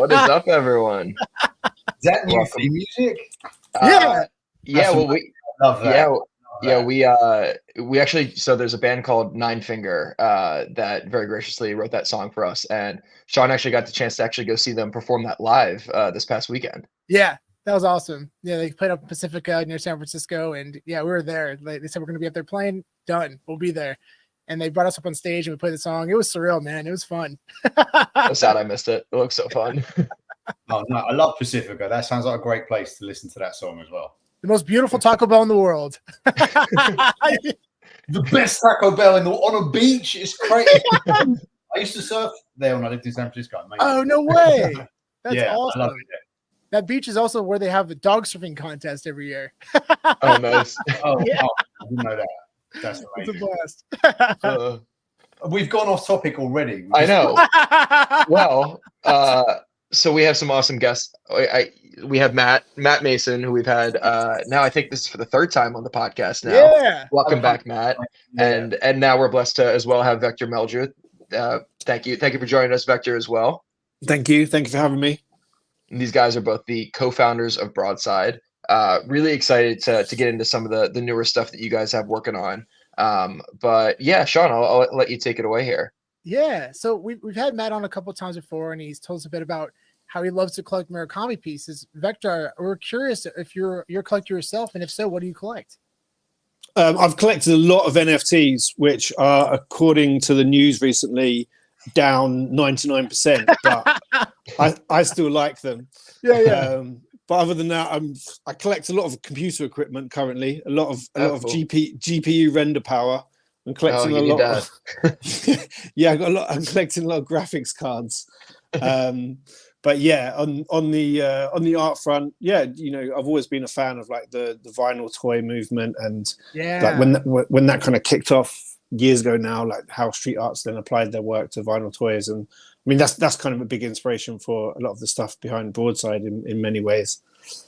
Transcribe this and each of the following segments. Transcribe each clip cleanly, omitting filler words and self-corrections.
What is up, everyone? Is that new theme music? Yeah. Well, I love that. We actually, so there's a band called Nine Finger that very graciously wrote that song for us, and Sean actually got the chance to actually go see them perform that live this past weekend. Yeah, that was awesome. Yeah, they played up in Pacifica near San Francisco, and yeah, we were there. They said we're going to be up there playing. Done, we'll be there. And they brought us up on stage and we played the song. It was surreal, man. It was fun. I'm sad I missed it. It looks so fun. Oh no, I love Pacifica. That sounds like a great place to listen to that song as well. The most beautiful Taco Bell in the world. The best Taco Bell on a beach is crazy. I used to surf there when I lived in San Francisco. Amazing. Oh, no way. That's yeah, awesome. I love it. That beach is also where they have a dog surfing contest every year. Oh, nice. Yeah. I didn't know that. That's amazing. It's a blast. We've gone off topic already. I know. Well, so we have some awesome guests. We have Matt Mason, who we've had now. I think this is for the third time on the podcast now. Yeah. Welcome back, Matt. Yeah. And now we're blessed to as well have Vector Meldrew. Thank you for joining us, Vector, as well. Thank you for having me. And these guys are both the co-founders of Broadside. Really excited to get into some of the newer stuff that you guys have working on. But yeah, Sean, I'll let you take it away here. Yeah. So we've had Matt on a couple of times before, and he's told us a bit about how he loves to collect Murakami pieces. Vector, we're curious if you're a collector yourself, and if so, what do you collect? I've collected a lot of NFTs, which are, according to the news recently, down 99%, but I still like them. Yeah. But other than that, I collect a lot of computer equipment currently, a lot of cool. GPU render power. I'm collecting a lot. Yeah, I'm collecting a lot of graphics cards. But yeah, on the art front, yeah, I've always been a fan of like the vinyl toy movement, and like when that kind of kicked off years ago now, like how street arts then applied their work to vinyl toys. And I mean, that's kind of a big inspiration for a lot of the stuff behind Broadside in many ways.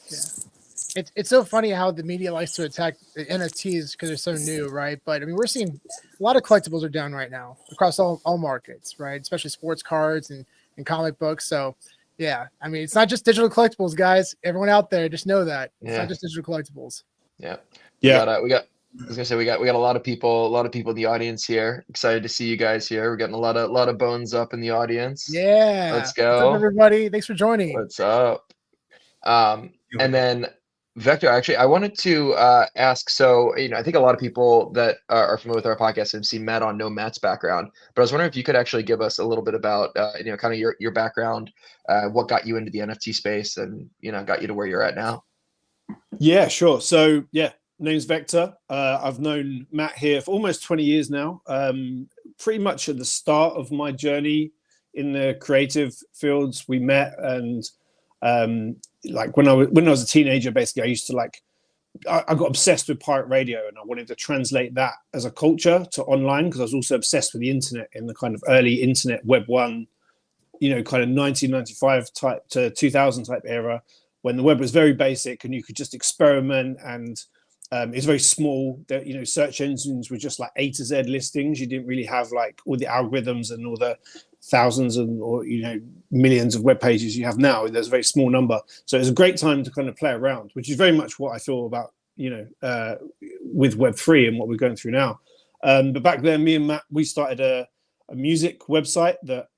Yeah. It's so funny how the media likes to attack the NFTs because they're so new, right? But I mean, we're seeing a lot of collectibles are down right now across all markets, right? Especially sports cards and comic books. So yeah, I mean, it's not just digital collectibles, guys. Everyone out there, just know that it's not just digital collectibles. Yeah. I was gonna say we got a lot of people in the audience here. Excited to see you guys here. We're getting a lot of bones up in the audience. Yeah. Let's go. What's up, everybody? Thanks for joining. What's up? And then Vector, actually, I wanted to ask. So, I think a lot of people that are familiar with our podcast have seen Matt on Know Matt's background, but I was wondering if you could actually give us a little bit about, kind of your background, what got you into the NFT space, and got you to where you're at now. Yeah, sure. So, yeah. Name's Vector. I've known Matt here for almost 20 years now. Pretty much at the start of my journey in the creative fields, we met, and like when I was a teenager, basically, I used to I got obsessed with pirate radio, and I wanted to translate that as a culture to online because I was also obsessed with the internet in the kind of early internet Web 1, kind of 1995 type to 2000 type era, when the web was very basic and you could just experiment, and it's very small. That search engines were just like A to Z listings. You didn't really have like all the algorithms and all the thousands or millions of web pages you have now. There's a very small number, so it's a great time to kind of play around, which is very much what I feel about with Web3 and what we're going through now. But back then, me and Matt, we started a music website that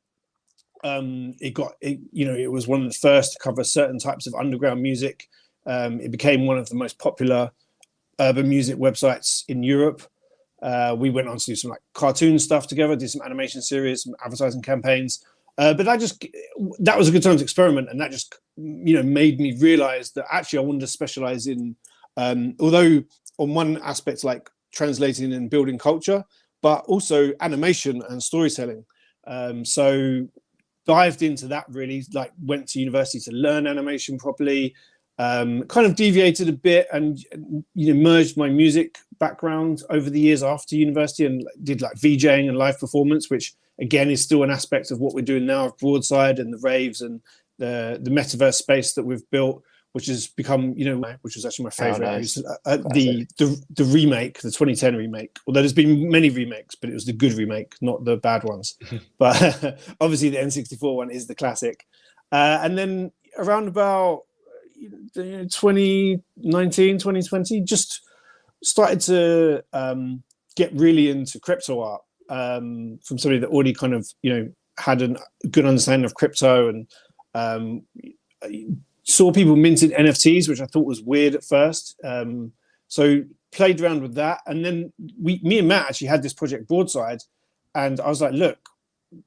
it was one of the first to cover certain types of underground music. It became one of the most popular urban music websites in Europe. We went on to do some like cartoon stuff together, did some animation series, some advertising campaigns. But that was a good time to experiment, and that just made me realize that actually I wanted to specialize in, although on one aspect like translating and building culture, but also animation and storytelling. So dived into that, really, like went to university to learn animation properly. Kind of deviated a bit and merged my music background over the years after university and did like VJing and live performance, which again is still an aspect of what we're doing now of Broadside and the raves and the metaverse space that we've built, which has become which was actually my favorite. Nice. The remake, the 2010 remake, although there's been many remakes, but it was the good remake, not the bad ones. But obviously the N64 one is the classic. And then around about 2019, 2020, just started to get really into crypto art from somebody that already kind of, had a good understanding of crypto, and saw people minted NFTs, which I thought was weird at first. So played around with that. And then me and Matt actually had this project Broadside, and I was like, look,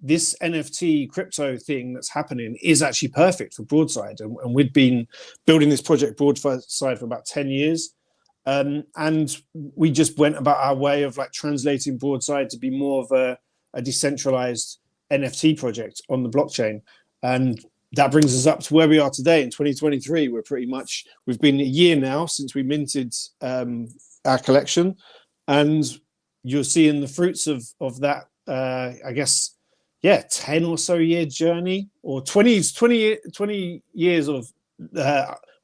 this NFT crypto thing that's happening is actually perfect for Broadside. And we'd been building this project Broadside for about 10 years. And we just went about our way of like translating Broadside to be more of a decentralized NFT project on the blockchain. And that brings us up to where we are today in 2023. We've been a year now since we minted our collection, and you're seeing the fruits of that, I guess, 10 or so year journey, or 20 years of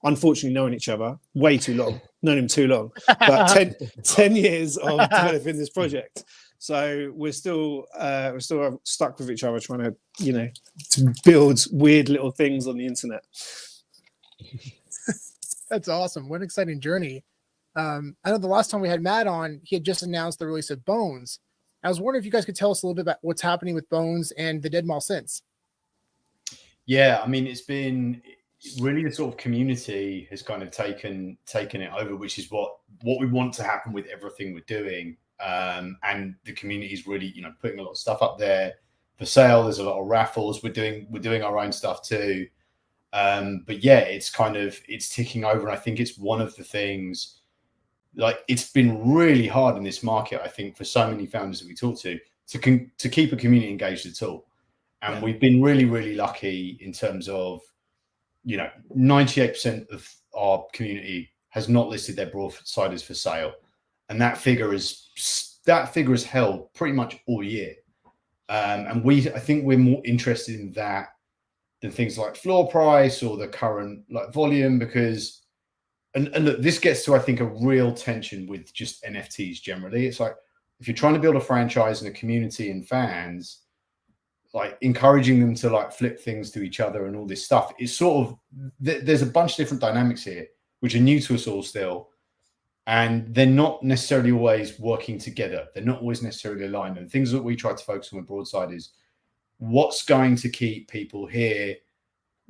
unfortunately knowing each other. Way too long, known him too long, but 10 years of developing this project. So we're still stuck with each other, trying to to build weird little things on the internet. That's awesome. What an exciting journey. I know the last time we had Matt on, he had just announced the release of Bones. I was wondering if you guys could tell us a little bit about what's happening with Bones and the Dead Mall since. Yeah, I mean, it's been really the sort of community has kind of taken it over, which is what we want to happen with everything we're doing. And the community is really, putting a lot of stuff up there for sale. There's a lot of raffles. We're doing our own stuff too. But yeah, it's ticking over. And I think it's one of the things, like, it's been really hard in this market, I think, for so many founders that we talk to keep a community engaged at all. And we've been really, really lucky in terms of, 98% of our community has not listed their Broadsiders for sale. And that figure is held pretty much all year. And I think we're more interested in that than things like floor price or the current like volume, because and look, this gets to, I think, a real tension with just NFTs generally. It's like, if you're trying to build a franchise and a community and fans, like encouraging them to like flip things to each other and all this stuff, is sort of, there's a bunch of different dynamics here which are new to us all still. And they're not necessarily always working together. They're not always necessarily aligned. And things that we try to focus on with Broadside is what's going to keep people here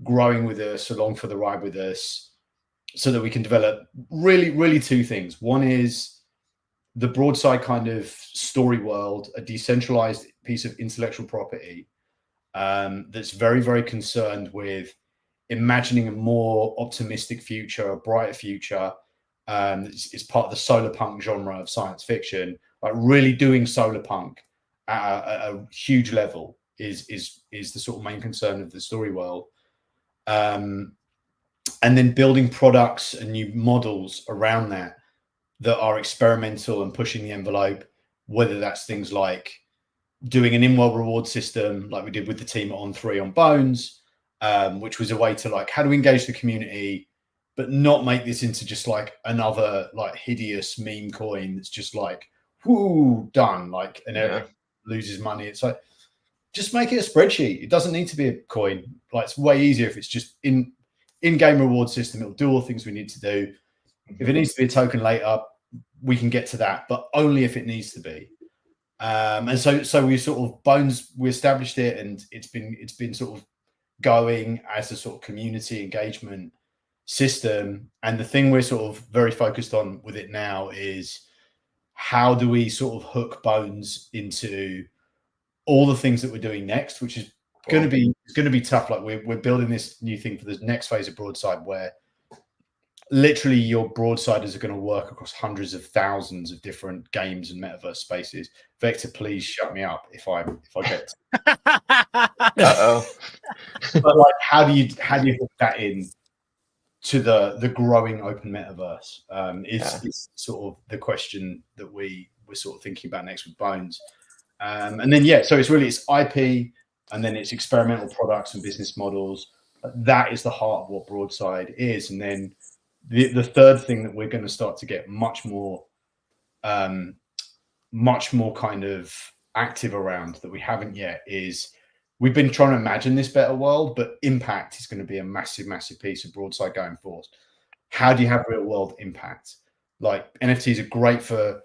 growing with us, along for the ride with us, so that we can develop really, really two things. One is the Broadside kind of story world, a decentralized piece of intellectual property that's very, very concerned with imagining a more optimistic future, a brighter future. It's part of the solar punk genre of science fiction. Like, really doing solar punk at a huge level is the sort of main concern of the story world. And then building products and new models around that are experimental and pushing the envelope, whether that's things like doing an in-world reward system like we did with the team at On3 on Bones, which was a way to, like, how do we engage the community but not make this into just like another like hideous meme coin that's just like, whoo, done, like, and everyone loses money. It's like, just make it a spreadsheet. It doesn't need to be a coin. Like, it's way easier if it's just in-game reward system. It'll do all the things we need to do. If it needs to be a token later, we can get to that, but only if it needs to be. And so we sort of Bones, we established it, and it's been sort of going as a sort of community engagement system. And the thing we're sort of very focused on with it now is, how do we sort of hook Bones into all the things that we're doing next, which is going to be tough. Like, we're building this new thing for the next phase of Broadside, where literally your Broadsiders are going to work across hundreds of thousands of different games and metaverse spaces. Vector, please shut me up if I get But like, how do you hook that in to the growing open metaverse? Is sort of the question that we're sort of thinking about next with Bones. And then so it's IP, and then it's experimental products and business models. That is the heart of what Broadside is. And then the third thing that we're going to start to get much more kind of active around, that we haven't yet, is we've been trying to imagine this better world, but impact is going to be a massive, massive piece of Broadside going forward. How do you have real world impact? Like NFTs are great for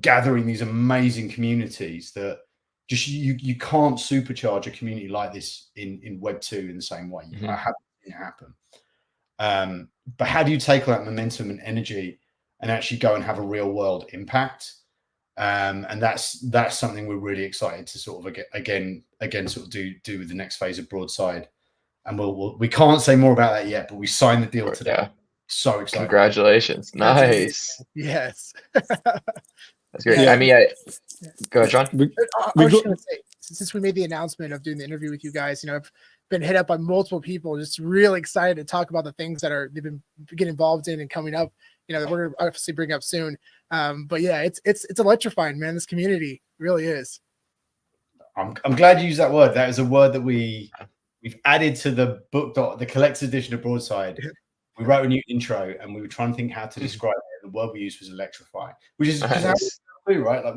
gathering these amazing communities that just you can't supercharge a community like this in Web 2 in the same way. I haven't seen it happen. But how do you take that momentum and energy and actually go and have a real world impact? And that's something we're really excited to sort of again sort of do with the next phase of Broadside. And we can't say more about that yet, but we signed the deal today. Yeah. So excited! Congratulations! Nice. Yes. That's great. Yeah. I mean, go ahead, John. I was just gonna say, since we made the announcement of doing the interview with you guys, you know, I've been hit up by multiple people, just really excited to talk about the things that they've been getting involved in and coming up. You know, that we're gonna obviously bring up soon. But yeah, it's electrifying, man. This community really is. I'm glad you used that word. That is a word that we've added to the book, the collector's edition of Broadside. We wrote a new intro, and we were trying to think how to describe it. The word we used was electrify, which is just how we do, right? Like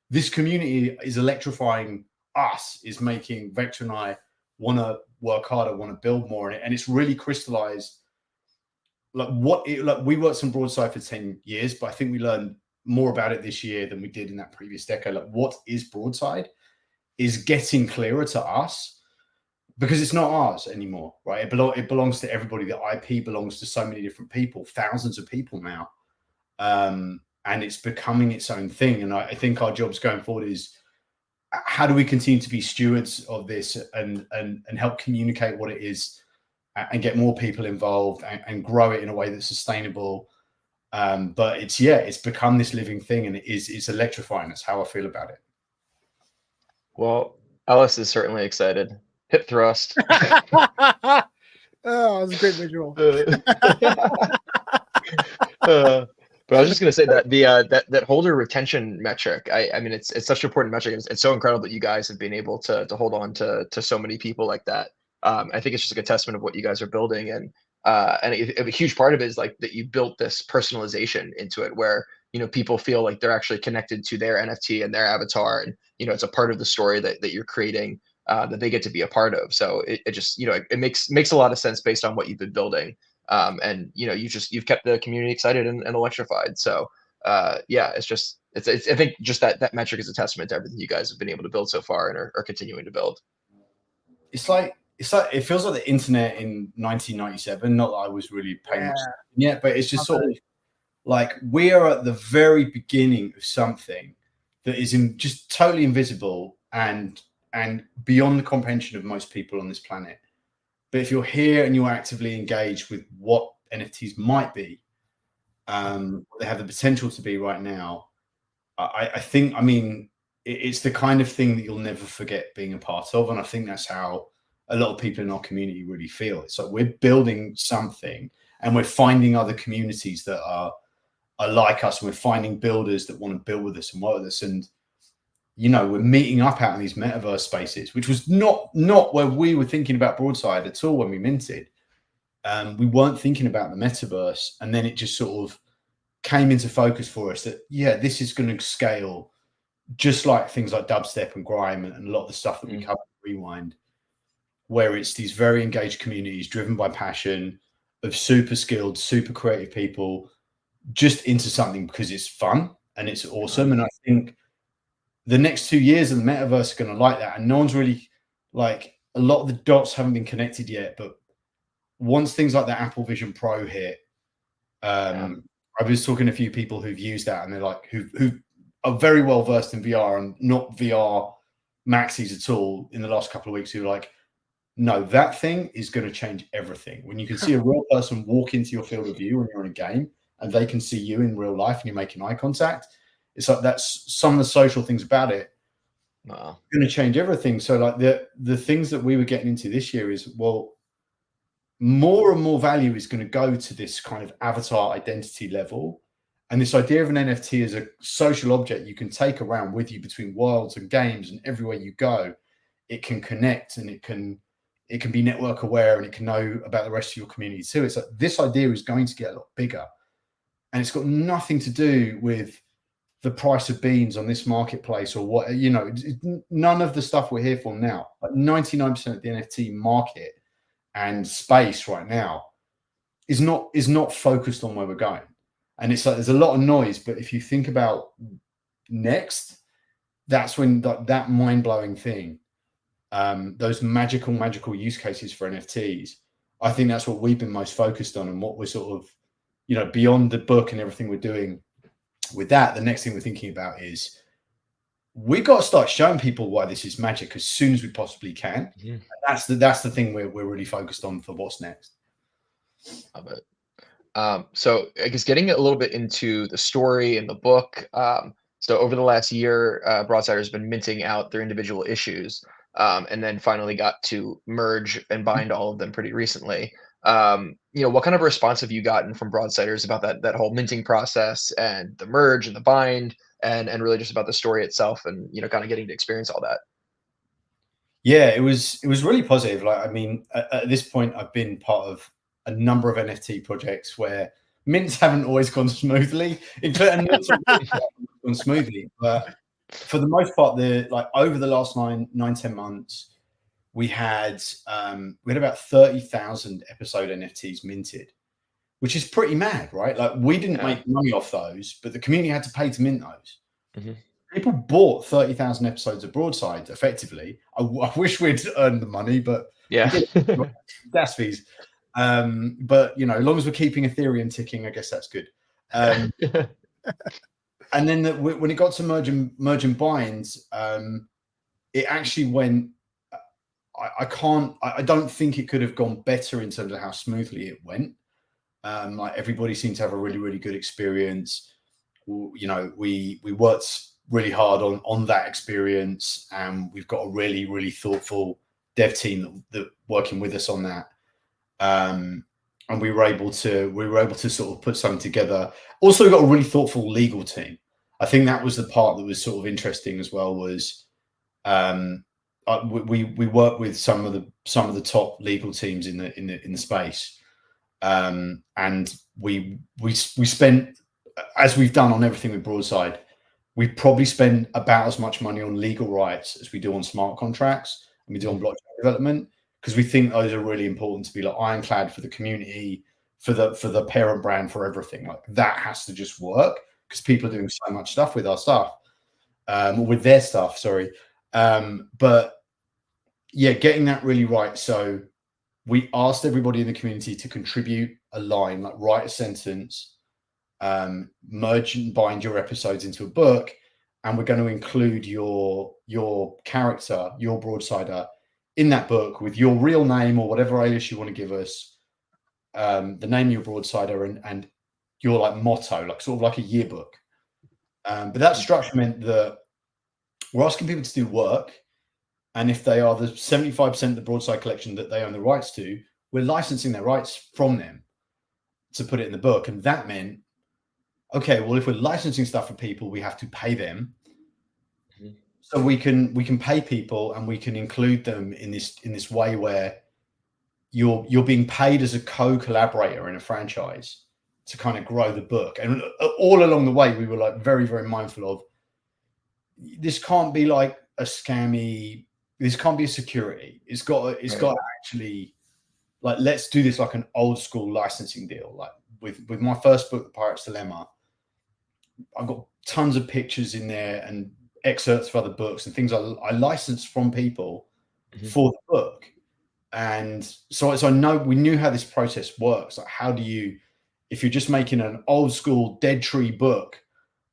this community is electrifying us, is making Vector and I want to work harder, want to build more in it, and it's really crystallized. Like we worked on Broadside for 10 years, but I think we learned more about it this year than we did in that previous decade. Like what is Broadside is getting clearer to us because it's not ours anymore, right? It belongs to everybody. The IP belongs to so many different people, thousands of people now. And it's becoming its own thing. And I think our jobs going forward is how do we continue to be stewards of this and help communicate what it is and get more people involved and grow it in a way that's sustainable. But it's become this living thing, and it's electrifying. That's how I feel about it. Well, Ellis is certainly excited. Hip thrust. Oh, that was a great visual. But I was just going to say that that holder retention metric. I mean, it's such an important metric. It's so incredible that you guys have been able to hold on to so many people like that. I think it's just like a testament of what you guys are building, and a huge part of it is like that you built this personalization into it, where people feel like they're actually connected to their NFT and their avatar, and it's a part of the story that you're creating, that they get to be a part of. So it just it makes a lot of sense based on what you've been building. And you've kept the community excited and electrified. So yeah, it's I think just that metric is a testament to everything you guys have been able to build so far and are continuing to build. It's like it feels like the internet in 1997. Not that I was really paying much yet, but it's just sort of like we are at the very beginning of something that is just totally invisible and beyond the comprehension of most people on this planet. But if you're here and you're actively engaged with what NFTs might be, they have the potential to be right now, I think, I mean, it's the kind of thing that you'll never forget being a part of. And I think that's how a lot of people in our community really feel. It's like we're building something and we're finding other communities that are like us, and we're finding builders that want to build with us and work with us. And we're meeting up out in these metaverse spaces, which was not where we were thinking about Broadside at all when we minted. We weren't thinking about the metaverse, and then it just sort of came into focus for us that this is going to scale, just like things like dubstep and grime and a lot of the stuff that we cover in Rewind, where it's these very engaged communities driven by passion of super skilled, super creative people, just into something because it's fun and it's awesome. And I think the next 2 years of the metaverse are going to like that. And no one's really, like, a lot of the dots haven't been connected yet. But once things like the Apple Vision Pro hit, I was talking to a few people who've used that, and they're like, who are very well versed in VR and not VR maxis at all in the last couple of weeks, who are like, no, that thing is going to change everything. When you can see a real person walk into your field of view when you're in a game, and they can see you in real life and you're making eye contact, it's like that's some of the social things about it. Wow. Going to change everything. So like the things that we were getting into this year is, well, more and more value is going to go to this kind of avatar identity level. And this idea of an NFT as a social object you can take around with you between worlds and games, and everywhere you go, it can connect, and it can be network aware, and it can know about the rest of your community too. It's like this idea is going to get a lot bigger, and it's got nothing to do with the price of beans on this marketplace or what, you know, none of the stuff we're here for now. Like 99% of the NFT market and space right now is not focused on where we're going. And it's like there's a lot of noise, but if you think about next, that's when that mind-blowing thing, those magical use cases for NFTs, I think that's what we've been most focused on, and what we're sort of, you know, beyond the book and everything we're doing with that, the next thing we're thinking about is we got to start showing people why this is magic as soon as we possibly can. And that's the thing we're really focused on for what's next. Love it. So I guess getting a little bit into the story and the book. So over the last year, Broadside has been minting out their individual issues, and then finally got to merge and bind all of them pretty recently. You know, what kind of response have you gotten from Broadsiders about that whole minting process and the merge and the bind, and really just about the story itself, and you know, kind of getting to experience all that? Yeah, it was really positive. Like, I mean, at this point, I've been part of a number of NFT projects where mints haven't always gone smoothly, including mints haven't gone smoothly. But for the most part, over the last 10 months, we had about 30,000 episode NFTs minted, which is pretty mad, right? Like, we didn't make money off those, but the community had to pay to mint those. People bought 30,000 episodes of Broadside effectively. I wish we'd earned the money, but Yeah. gas fees. But you know, as long as we're keeping Ethereum ticking, I guess that's good. And then when it got to merge and binds, it actually went. I don't think it could have gone better in terms of how smoothly it went. Like, everybody seemed to have a really good experience. You know, we worked really hard on that experience, and we've got a really thoughtful dev team that working with us on that. And we were able to sort of put something together. Also, we got a really thoughtful legal team. I think that was the part that was sort of interesting as well. Was we work with some of the top legal teams in the space, and we spent, as we've done on everything with Broadside, we probably spend about as much money on legal rights as we do on smart contracts and we do on blockchain development, because we think those are really important to be like ironclad for the community, for the parent brand, for everything. Like, that has to just work because people are doing so much stuff with our stuff, with their stuff. Sorry, but yeah, getting that really right. So we asked everybody in the community to contribute a line, like write a sentence, merge and bind your episodes into a book, and we're going to include your character, your Broadsider, in that book with your real name or whatever alias you want to give us, the name of your Broadsider, and your like motto, like sort of like a yearbook. But that structure meant that we're asking people to do work, and if they are the 75% of the Broadside collection that they own the rights to, we're licensing their rights from them to put it in the book. And that meant, okay, well, if we're licensing stuff for people, we have to pay them. So we can pay people, and we can include them in this way where you're being paid as a co-collaborator in a franchise to kind of grow the book. And all along the way, we were like very mindful of, this can't be like a scammy. This can't be a security. It's got to actually, like, let's do this like an old school licensing deal. Like with my first book, The Pirate's Dilemma, I've got tons of pictures in there and excerpts of other books and things I licensed from people for the book. And so we knew how this process works. Like, how do you, if you're just making an old school dead tree book,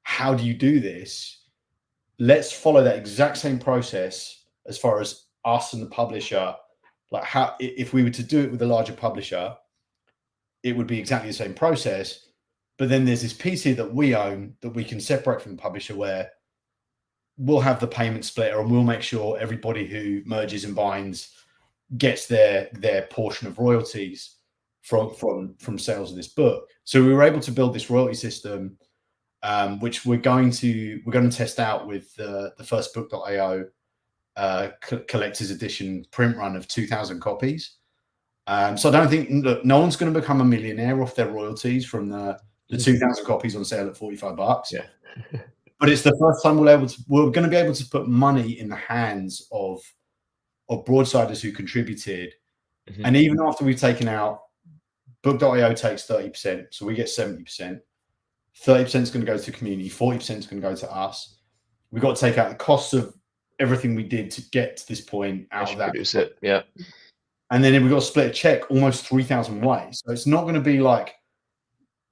how do you do this? Let's follow that exact same process as far as us and the publisher. Like, how, if we were to do it with a larger publisher, it would be exactly the same process. But then there's this piece here that we own that we can separate from the publisher, where we'll have the payment splitter, and we'll make sure everybody who merges and binds gets their portion of royalties from sales of this book. So we were able to build this royalty system, which we're going to test out with the first book.io collector's edition print run of 2,000 copies. So I don't think, look, no one's going to become a millionaire off their royalties from the 2,000 copies on sale at $45. Yeah. But it's the first time we're going to be able to put money in the hands of broadsiders who contributed. Mhm. And even after we've taken out, book.io takes 30%, so we get 70%. 30% is going to go to the community, 40% is going to go to us. We've got to take out the costs of everything we did to get to this point out of that. Produce it, yeah. And then we've got to split a check almost 3,000 ways. So it's not going to be like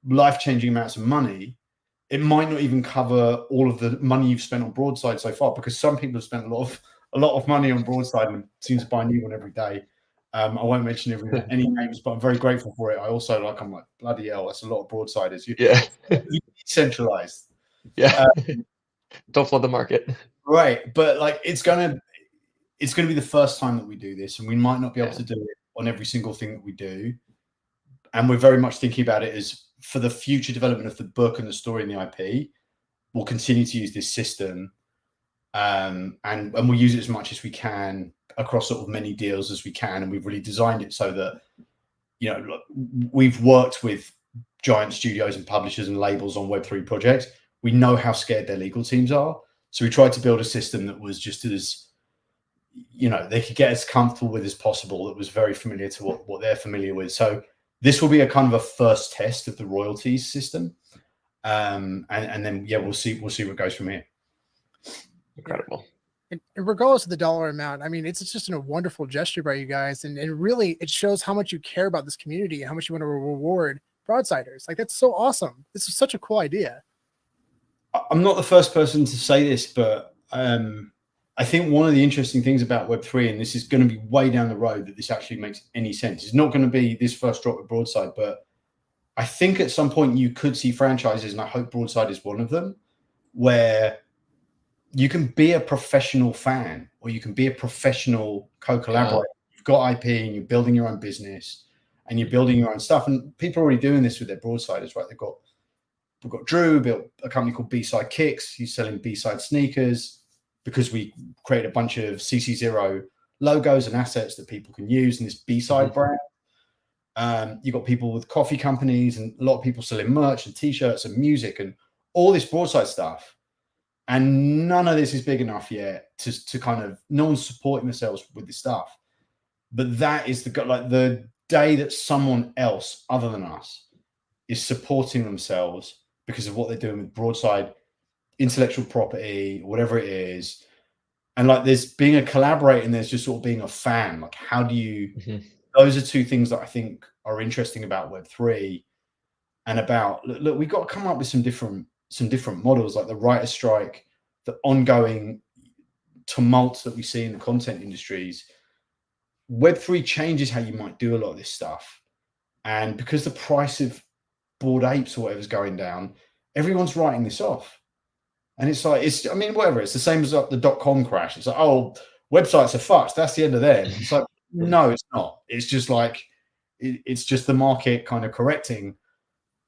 life-changing amounts of money. It might not even cover all of the money you've spent on Broadside so far, because some people have spent a lot of money on Broadside and seem to buy a new one every day. I won't mention any names, but I'm very grateful for it. I'm like, bloody hell, that's a lot of Broadsiders. You decentralized. Yeah. Don't flood the market. Right. But like, it's going to be the first time that we do this, and we might not be able to do it on every single thing that we do. And we're very much thinking about it as for the future development of the book and the story and the IP, we'll continue to use this system. And we'll use it as much as we can across sort of many deals as we can. And we've really designed it so that, we've worked with giant studios and publishers and labels on Web3 projects. We know how scared their legal teams are. So we tried to build a system that was just as, they could get as comfortable with as possible, that was very familiar to what they're familiar with. So this will be a kind of a first test of the royalties system. And then, we'll see what goes from here. Incredible. And regardless of the dollar amount, I mean, it's just a wonderful gesture by you guys. And really, it shows how much you care about this community and how much you want to reward Broadsiders. Like, that's so awesome. This is such a cool idea. I'm not the first person to say this, but I think one of the interesting things about Web3, and this is going to be way down the road that this actually makes any sense, it's not going to be this first drop with Broadside, but I think at some point you could see franchises, and I hope Broadside is one of them, where you can be a professional fan, or you can be a professional co-collaborator. You've got IP and you're building your own business and you're building your own stuff. And people are already doing this with their Broadsiders, right? We've got Drew built a company called B-Side Kicks. He's selling B-Side sneakers because we create a bunch of CC0 logos and assets that people can use in this B-Side brand. You've got people with coffee companies, and a lot of people selling merch and t-shirts and music and all this Broadside stuff. And none of this is big enough yet to kind of, no one's supporting themselves with this stuff. But that is the day that someone else other than us is supporting themselves because of what they're doing with Broadside, intellectual property, whatever it is. And like, there's being a collaborator and there's just sort of being a fan. Like, how do you, those are two things that I think are interesting about Web3 and about, look, we've got to come up with some different models, like the writer strike, the ongoing tumult that we see in the content industries. Web3 changes how you might do a lot of this stuff. And because the price of Bored Apes or whatever is going down, everyone's writing this off. And it's like, whatever. It's the same as the .com crash. It's like, oh, websites are fucked. That's the end of them. It's like, no, it's not. It's just like, it's just the market kind of correcting.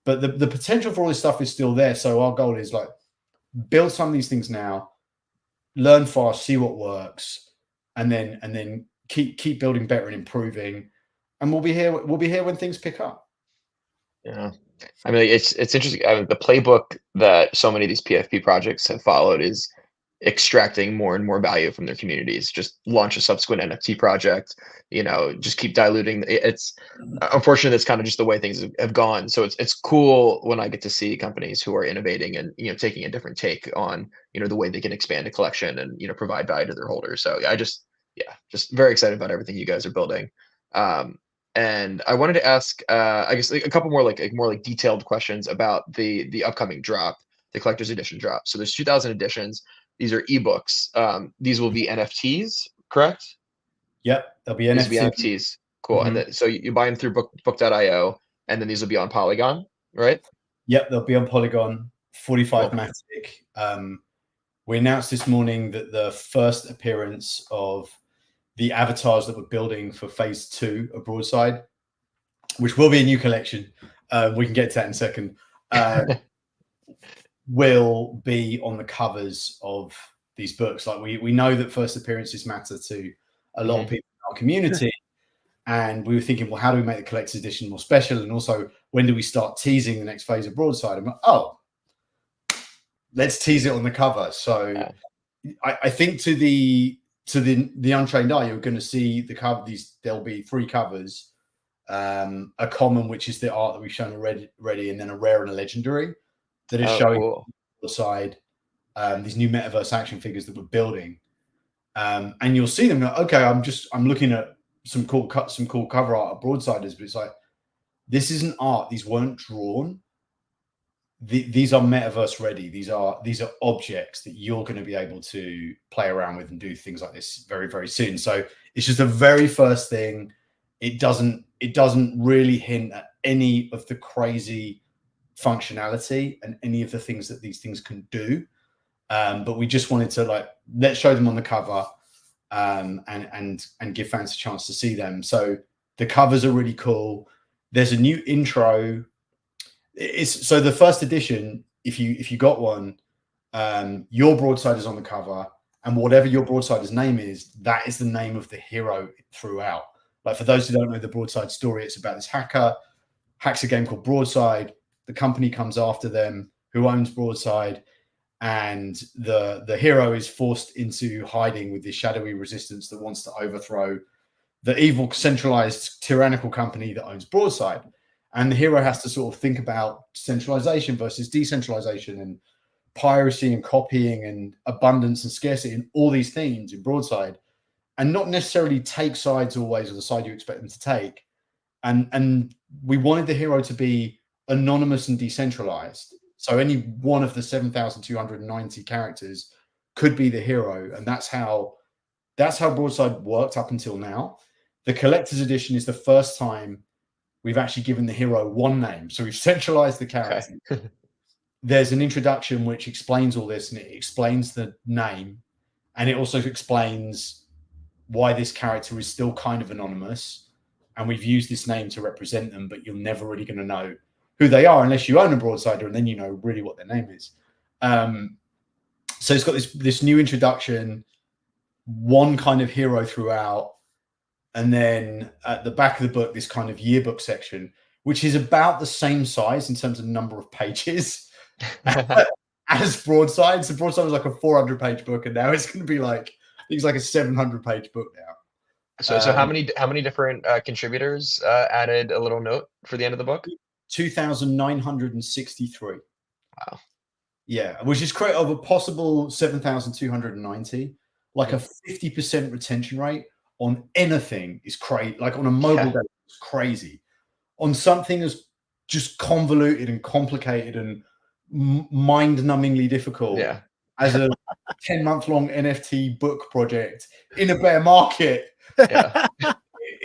But the potential for all this stuff is still there. So our goal is like, build some of these things now, learn fast, see what works, and then keep building better and improving. And we'll be here when things pick up. Yeah. I mean, it's interesting. I mean, the playbook that so many of these PFP projects have followed is extracting more and more value from their communities. Just launch a subsequent NFT project, just keep diluting. It's unfortunate that's kind of just the way things have gone. So it's cool when I get to see companies who are innovating and taking a different take on the way they can expand a collection and provide value to their holders. So just very excited about everything you guys are building. And I wanted to ask, I guess, like a couple more more detailed questions about the upcoming drop, the collector's edition drop. So there's 2,000 editions. These are ebooks. These will be NFTs, correct? Yep, they'll be NFTs. NFTs. These will be NFTs. Cool. And so you buy them through book.io, and then these will be on Polygon, right? Yep, they'll be on Polygon, 45 Matic. We announced this morning that the first appearance of the avatars that we're building for phase 2 of Broadside, which will be a new collection, we can get to that in a second, will be on the covers of these books. Like we know that first appearances matter to a lot of people in our community. And we were thinking, well, how do we make the collector's edition more special? And also, when do we start teasing the next phase of Broadside? And let's tease it on the cover. So Yeah. I think to the untrained eye, you're going to see the cover. There'll be 3 covers. A common, which is the art that we've shown already, and then a rare and a legendary that is showing Cool. the side these new metaverse action figures that we're building. And you'll see them go, okay, I'm looking at some cool cover art of Broadsiders, but it's like, this isn't art. These weren't drawn. These are metaverse ready. These are objects that you're going to be able to play around with and do things like this very, very soon. So it's just the very first thing. It doesn't really hint at any of the crazy functionality and any of the things that these things can do. But we just wanted to let's show them on the cover, and give fans a chance to see them. So the covers are really cool. There's a new intro. So the first edition, if you got one, your broadside is on the cover, and whatever your broadsider's name is, that is the name of the hero throughout. Like, for those who don't know the Broadside story, it's about this hacker hacks a game called Broadside. The company comes after them, who owns Broadside, and the hero is forced into hiding with this shadowy resistance that wants to overthrow the evil, centralized, tyrannical company that owns Broadside. And the hero has to sort of think about centralization versus decentralization, and piracy and copying and abundance and scarcity, and all these themes in Broadside, and not necessarily take sides always, or the side you expect them to take. And we wanted the hero to be anonymous and decentralized. So any one of the 7,290 characters could be the hero. And that's how Broadside worked up until now. The collector's edition is the first time we've actually given the hero one name. So we've centralized the character. Okay. There's an introduction which explains all this, and it explains the name, and it also explains why this character is still kind of anonymous, and we've used this name to represent them, but you're never really going to know who they are unless you own a Broadsider, and then you know really what their name is. So it's got this new introduction, one kind of hero throughout, and then at the back of the book, this kind of yearbook section, which is about the same size in terms of number of pages as Broadside. So Broadside was like a 400-page book, and now it's going to be it's like a 700-page book now. So how many different contributors added a little note for the end of the book? 2,963. Wow. Yeah, which is great. Of a possible 7,290, like a 50% retention rate on anything is crazy. Like on a mobile game, it's crazy. On something as just convoluted and complicated and mind-numbingly difficult, as a 10-month-long NFT book project in a bear market,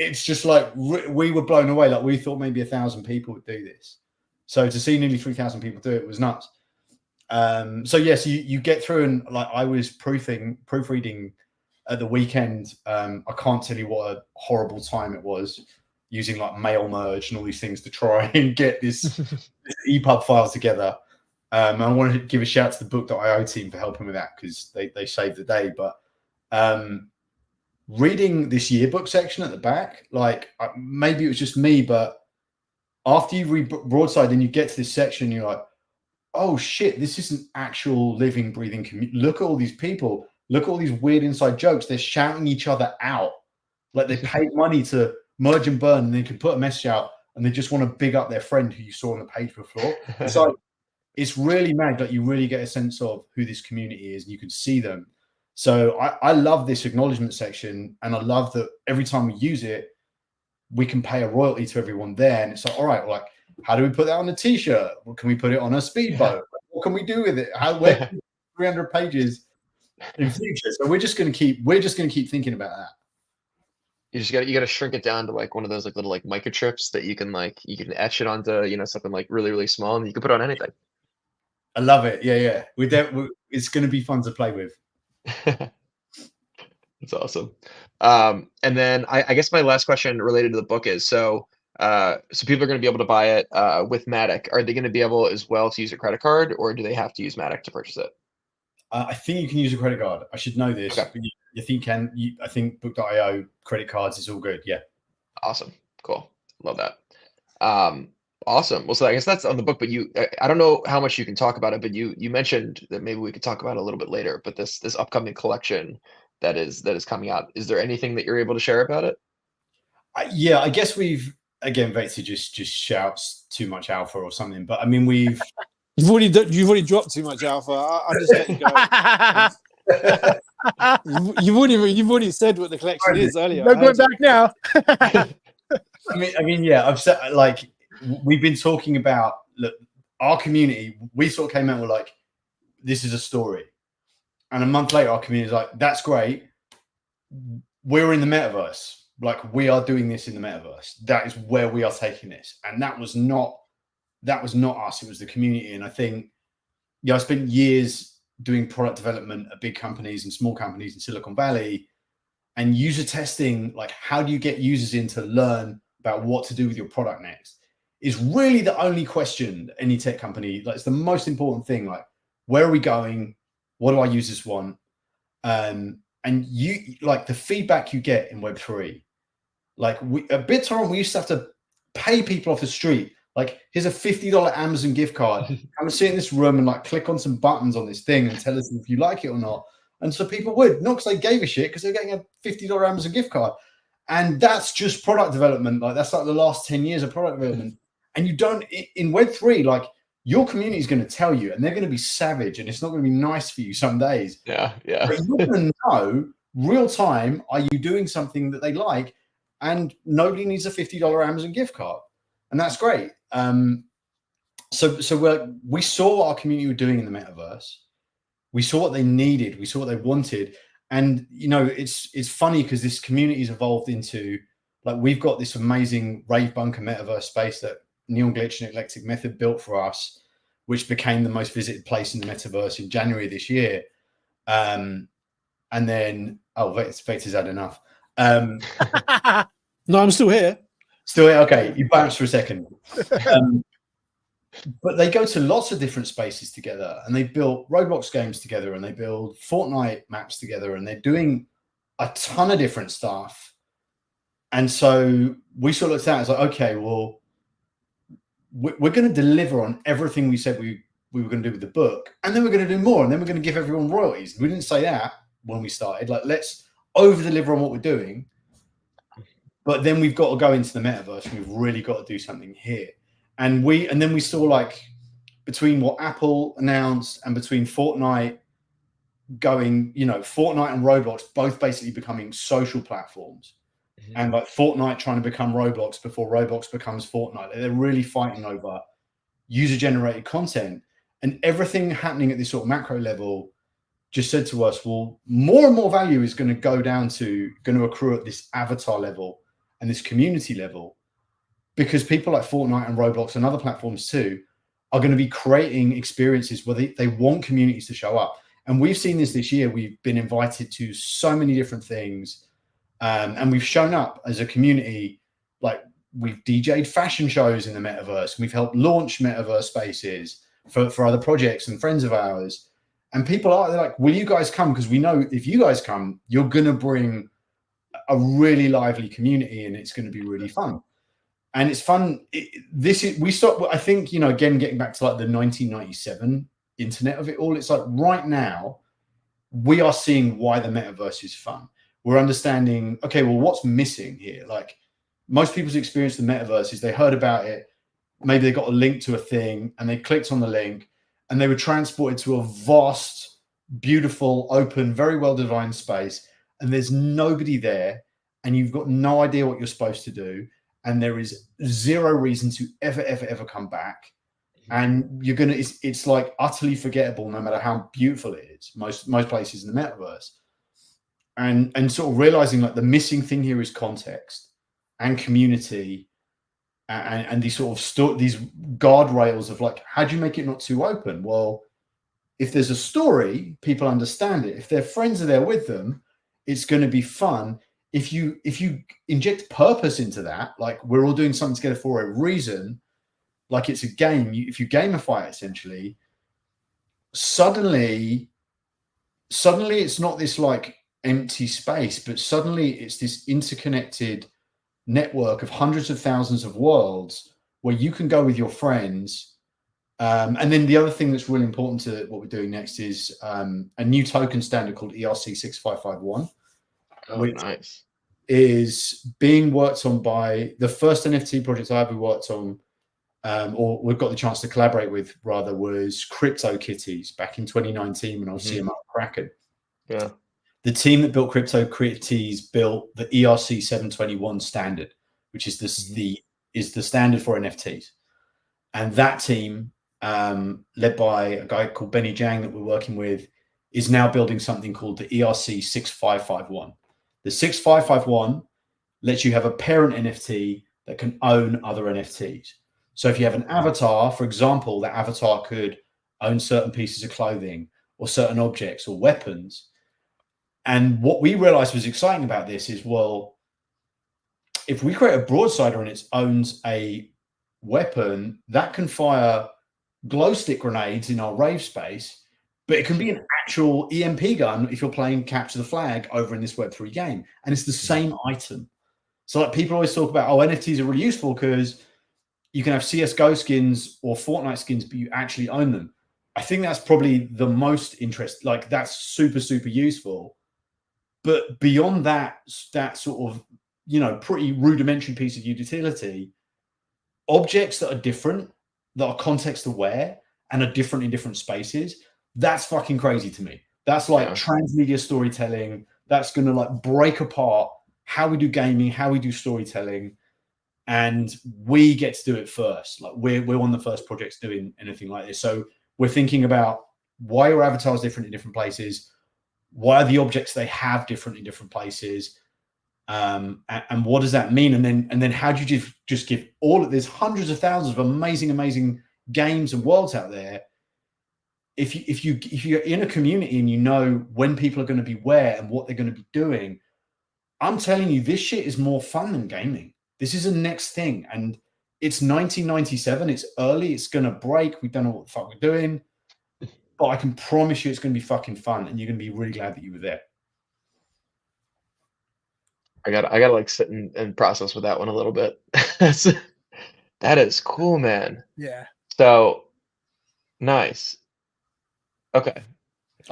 it's just like we were blown away. Like, we thought maybe 1,000 people would do this. So to see nearly 3,000 people do it was nuts. So yes, you get through, and like I was proofreading at the weekend. I can't tell you what a horrible time it was, using like mail merge and all these things to try and get this EPUB file together. I wanted to give a shout to the Book.io team for helping with that, because they saved the day. But reading this yearbook section at the back, like maybe it was just me, but after you read Broadside and you get to this section, you're like, oh shit, this is an actual living, breathing community. Look at all these people. Look at all these weird inside jokes. They're shouting each other out. Like, they paid money to merge and burn, and they can put a message out, and they just want to big up their friend who you saw on the page before. It's like, it's really mad. Like, you really get a sense of who this community is, and you can see them. So I love this acknowledgement section, and I love that every time we use it, we can pay a royalty to everyone there. And it's like, all right, well, like, how do we put that on a t-shirt? What can we put it on a speedboat? What can we do with it? Where 300 pages in future? So we're just going to keep thinking about that. You got to shrink it down to like one of those like little like microchips that you can etch it onto, something like really, really small, and you can put it on anything. I love it. Yeah. It's going to be fun to play with. That's awesome. And then I guess my last question related to the book is, so people are going to be able to buy it with Matic. Are they going to be able as well to use a credit card, or do they have to use Matic to purchase it? I think you can use a credit card. I should know this. Okay. But I think Book.io credit cards is all good. Yeah. Awesome. Cool. Love that. Awesome. Well, so I guess that's on the book, but I don't know how much you can talk about it, but you mentioned that maybe we could talk about it a little bit later. But this upcoming collection that is coming out, is there anything that you're able to share about it? Yeah, I guess we've again Vector just shouts too much alpha or something, but I mean we've You've already dropped too much alpha. I'll just let you go. You've already said what the collection is earlier. No going back now. I mean, yeah, I've said like we've been talking about look, our community. We sort of came out with like, this is a story, and a month later, our community is like, that's great. We're in the metaverse. Like we are doing this in the metaverse. That is where we are taking this, and that was not us. It was the community, and I think, I spent years doing product development at big companies and small companies in Silicon Valley, and user testing. Like, how do you get users in to learn about what to do with your product next? Is really the only question that any tech company, like, it's the most important thing. Like, where are we going? What do our users want? And you like the feedback you get in Web3. Like a bit time we used to have to pay people off the street. Like, here's a $50 Amazon gift card. Come and sit in this room and like click on some buttons on this thing and tell us if you like it or not. And so people would, not because they gave a shit, because they're getting a $50 Amazon gift card. And that's just product development. Like, that's like the last 10 years of product development. And you don't, in Web3, like, your community is going to tell you, and they're going to be savage, and it's not going to be nice for you some days. Yeah. But you're going to know real time, are you doing something that they like? And nobody needs a $50 Amazon gift card. And that's great. So we saw what our community were doing in the metaverse. We saw what they needed. We saw what they wanted. And, it's funny because this community's evolved into, like, we've got this amazing Rave Bunker metaverse space that Neon Glitch and Eclectic Method built for us, which became the most visited place in the metaverse in January this year. And then, Vector's had enough. No, I'm still here. Still here? Okay, you bounced for a second. But they go to lots of different spaces together, and they build Roblox games together, and they build Fortnite maps together, and they're doing a ton of different stuff. And so we sort of looked at it as like, okay, well, we're going to deliver on everything we said we were going to do with the book, and then we're going to do more, and then we're going to give everyone royalties. We didn't say that when we started. Like, let's over deliver on what we're doing, but then we've got to go into the metaverse, and we've really got to do something here. And then we saw, like, between what Apple announced and between Fortnite going, Fortnite and Roblox both basically becoming social platforms. Mm-hmm. And like Fortnite trying to become Roblox before Roblox becomes Fortnite. They're really fighting over user-generated content. And everything happening at this sort of macro level just said to us, well, more and more value is going to accrue at this avatar level and this community level. Because people like Fortnite and Roblox and other platforms too are going to be creating experiences where they want communities to show up. And we've seen this year. We've been invited to so many different things. And we've shown up as a community. Like, we've DJ'd fashion shows in the metaverse. We've helped launch metaverse spaces for other projects and friends of ours. And people they're like, will you guys come? Because we know if you guys come, you're going to bring a really lively community, and it's going to be really fun. And it's fun. I think, again, getting back to like the 1997 internet of it all, it's like right now we are seeing why the metaverse is fun. We're understanding, okay, well, what's missing here? Like, most people's experience of the metaverse is they heard about it. Maybe they got a link to a thing and they clicked on the link and they were transported to a vast, beautiful, open, very well-designed space. And there's nobody there, and you've got no idea what you're supposed to do. And there is zero reason to ever come back. And it's like utterly forgettable, no matter how beautiful it is, most places in the metaverse. And sort of realizing, like, the missing thing here is context and community and these sort of these guardrails of, like, how do you make it not too open? Well, if there's a story, people understand it. If their friends are there with them, it's going to be fun. If you inject purpose into that, like, we're all doing something together for a reason, like it's a game, if you gamify it, essentially, suddenly it's not this like empty space, but suddenly it's this interconnected network of hundreds of thousands of worlds where you can go with your friends. And then the other thing that's really important to what we're doing next is a new token standard called ERC 6551, which nice. is being worked on by the first NFT project I ever worked on, or we've got the chance to collaborate with, rather, was CryptoKitties back in 2019 when I was CMO at Kraken. Yeah. The team that built CryptoKitties built the ERC 721 standard, which is the standard for NFTs. And that team, led by a guy called Benny Jang that we're working with, is now building something called the ERC 6551. The 6551 lets you have a parent NFT that can own other NFTs. So if you have an avatar, for example, that avatar could own certain pieces of clothing or certain objects or weapons. And what we realized was exciting about this is, well, if we create a broadsider and it owns a weapon, that can fire glow stick grenades in our rave space, but it can be an actual EMP gun if you're playing capture the flag over in this Web3 game. And it's the same item. So like people always talk about, oh, NFTs are really useful because you can have CSGO skins or Fortnite skins, but you actually own them. I think that's probably the most interest. Like that's super, super useful. But beyond that sort of, pretty rudimentary piece of utility, objects that are different, that are context aware and are different in different spaces, that's fucking crazy to me. That's like transmedia storytelling. That's going to like break apart how we do gaming, how we do storytelling. And we get to do it first. Like we're one of the first projects doing anything like this. So we're thinking about why are avatars different in different places? Why are the objects they have different in different places? And what does that mean? And then how do you just give all of there's hundreds of thousands of amazing games and worlds out there. If you're in a community and you know when people are going to be where and what they're going to be doing, I'm telling you, this shit is more fun than gaming. This is the next thing. And it's 1997. It's early. It's going to break. We don't know what the fuck we're doing. But I can promise you it's going to be fucking fun. And you're going to be really glad that you were there. I gotta like sit and process with that one a little bit. That is cool, man. Yeah. So nice. Okay.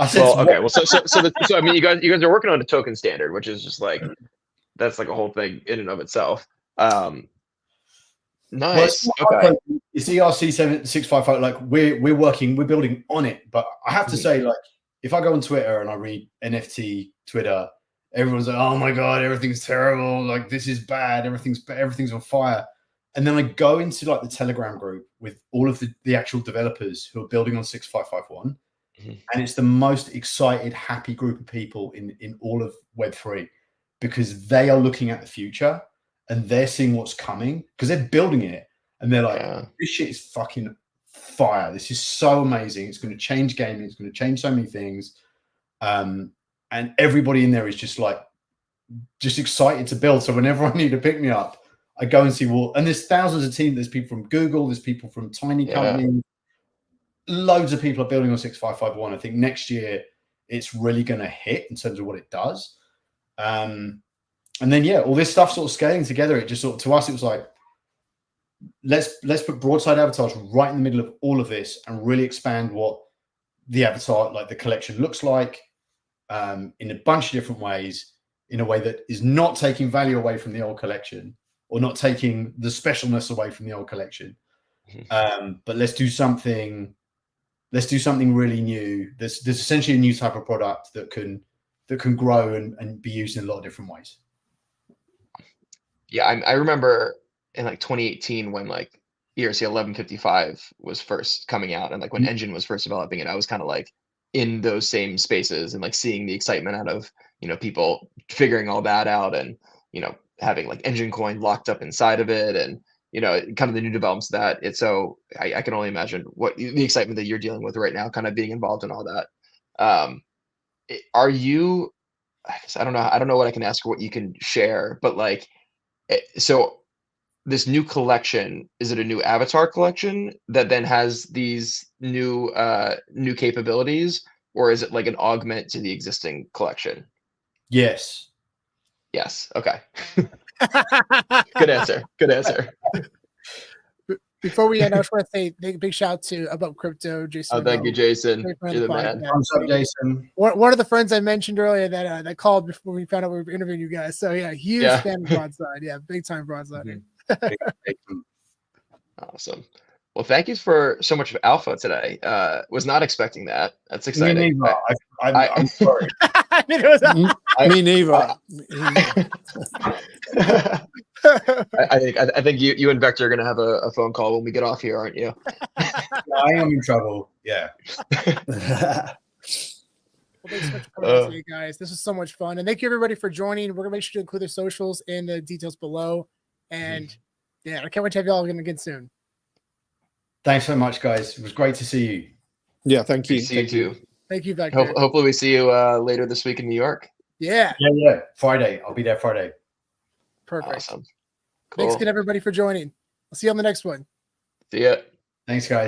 So I mean, you guys are working on a token standard, which is just like that's like a whole thing in and of itself. Nice. Okay. It's ERC 7655. Like we're building on it. But I have to say, like, if I go on Twitter and I read NFT Twitter, everyone's like, "Oh my god, everything's terrible. Like this is bad. Everything's on fire." And then I go into like the Telegram group with all of the actual developers who are building on 6551, and it's the most excited, happy group of people in all of Web3 because they are looking at the future and they're seeing what's coming because they're building it and they're like, "This shit is fucking fire. This is so amazing. It's going to change gaming. It's going to change so many things." And everybody in there is just excited to build. So whenever I need to pick me up, I go and see and there's thousands of teams. There's people from Google. There's people from tiny companies. Loads of people are building on 6551. I think next year it's really going to hit in terms of what it does. And then, all this stuff sort of scaling together. It just sort of, to us, it was like, let's put broadside avatars right in the middle of all of this and really expand what the avatar, like the collection looks like. In a bunch of different ways, in a way that is not taking value away from the old collection or not taking the specialness away from the old collection. But let's do something really new. There's essentially a new type of product that can grow and be used in a lot of different ways. Yeah, I remember in like 2018 when like ERC 1155 was first coming out and like when Engine was first developing it, I was kind of like in those same spaces and like seeing the excitement out of people figuring all that out and having like Engine coin locked up inside of it and kind of the new developments of that. It's so I can only imagine what the excitement that you're dealing with right now, kind of being involved in all that. Are you? I don't know what I can ask or what you can share, but like, so this new collection, is it a new avatar collection that then has these new capabilities, or is it like an augment to the existing collection? Yes. Okay. Good answer. Before we end, I just want to say big shout out to Above Crypto, Jason. Oh, thank you, Jason. Great friend You're of the podcast. man. Thumbs up, Jason. One of the friends I mentioned earlier that called before we found out we were interviewing you guys. So yeah, huge fan of Broadside. Yeah, big time Broadside. Awesome. Well, thank you for so much alpha today. Was not expecting that. That's Me exciting. neither. I'm sorry. I mean, it was Me neither. I think you and Vector are gonna have a phone call when we get off here, aren't you? I am in trouble. Yeah. Well, thanks so much for coming out today, guys. This was so much fun. And thank you, everybody, for joining. We're going to make sure to include their socials in the details below. And yeah, I can't wait to have you all again soon. Thanks so much, guys. It was great to see you. Yeah, thank you. See you too. Thank you, Vector. Hopefully we see you later this week in New York. Yeah. Yeah. Friday. I'll be there Friday. Perfect. Awesome. Cool. Thanks again, everybody, for joining. I'll see you on the next one. See ya. Thanks, guys.